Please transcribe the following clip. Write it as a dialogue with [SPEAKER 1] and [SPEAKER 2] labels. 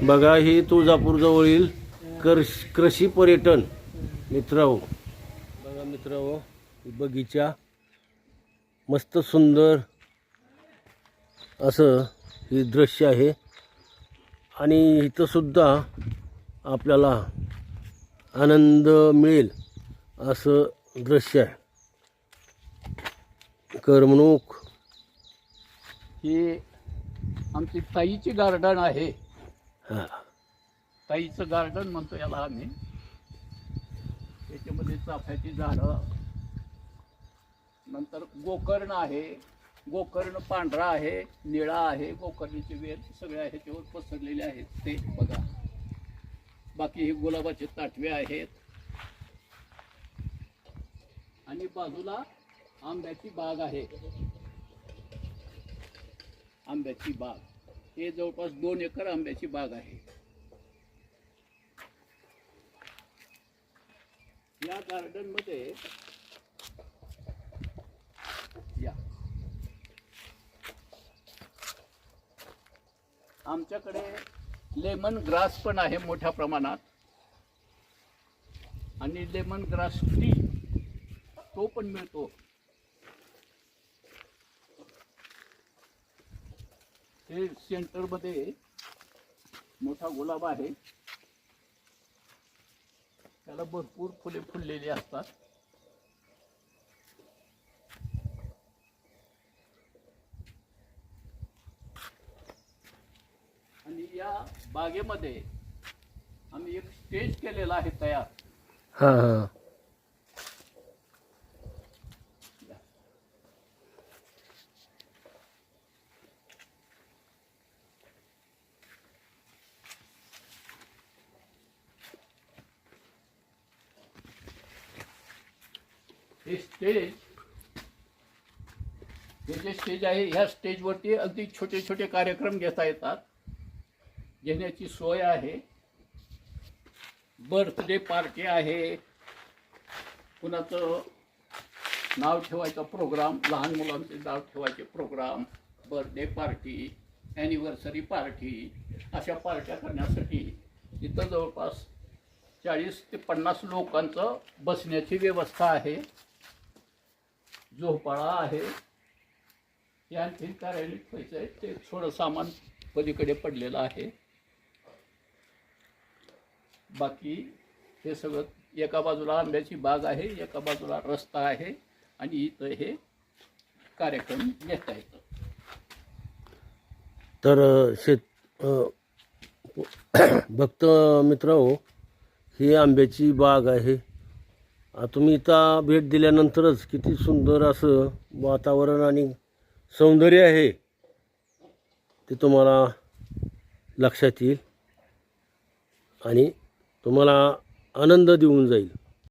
[SPEAKER 1] बघा ही तुळजापूरजवळील कृषी पर्यटन मित्रांनो. बघा मित्रांनो, बगीचा मस्त सुंदर असं हे दृश्य आहे आणि इथं सुद्धा आपल्याला आनंद मिळेल असं दृश्य आहे. करमणूक
[SPEAKER 2] ही आमची ताईची गार्डन आहे.
[SPEAKER 1] हां
[SPEAKER 2] ताईचं गार्डन म्हणतो याला आम्ही. त्याच्यामध्ये चाफ्याची झाडं, नंतर गोकर्ण आहे. गोकर्ण पांढरा आहे, निळा आहे, गोकर्णीचे वेल सगळ्या ह्याच्यावर पसरलेले आहेत ते बघा. बाकी हे गुलाबाचे ताटवे आहेत आणि बाजूला आंब्याची बाग आहे. आंब्याची बाग हे जवळपास 2 एकर आंब्याची बाग आहे. या गार्डन मध्ये या आमच्याकडे लेमन ग्रास पण आहे मोठ्या प्रमाणात आणि लेमन ग्रास टी तो पण मिळतो. हे सेंटर मध्ये मोठा गुलाब आहे, त्याला भरपूर फुले फुललेली असतात. आणि या बागेमध्ये आम्ही एक स्टेज केलेला आहे तयार.
[SPEAKER 1] हां हां
[SPEAKER 2] हे स्टेज, हे जे स्टेज आहे ह्या स्टेजवरती अगदी छोटे छोटे कार्यक्रम घेता येतात. घेण्याची सोय आहे. बर्थडे पार्टी आहे, कुणाचं नाव ठेवायचा प्रोग्राम, लहान मुलांचे नाव ठेवायचे programme, birthday party, anniversary party, अशा पार्ट्या करण्यासाठी इथं जवळपास 40 ते 50 लोकांचं बसण्याची व्यवस्था आहे. झोपाळा आहे. हे आणखी कार्यालय पैसे आहेत, ते थोडं सामान पलीकडे पडलेलं आहे. बाकी हे सगळं एका बाजूला आंब्याची बाग आहे, एका बाजूला रस्ता आहे आणि इथं हे कार्यक्रम घेता येतं.
[SPEAKER 1] तर भक्त मित्रांनो, ही आंब्याची बाग आहे. तुम्ही इथं भेट दिल्यानंतरच किती सुंदर असं वातावरण आणि सौंदर्य आहे ते तुम्हाला लक्षात येईल आणि तुम्हाला आनंद देऊन जाईल.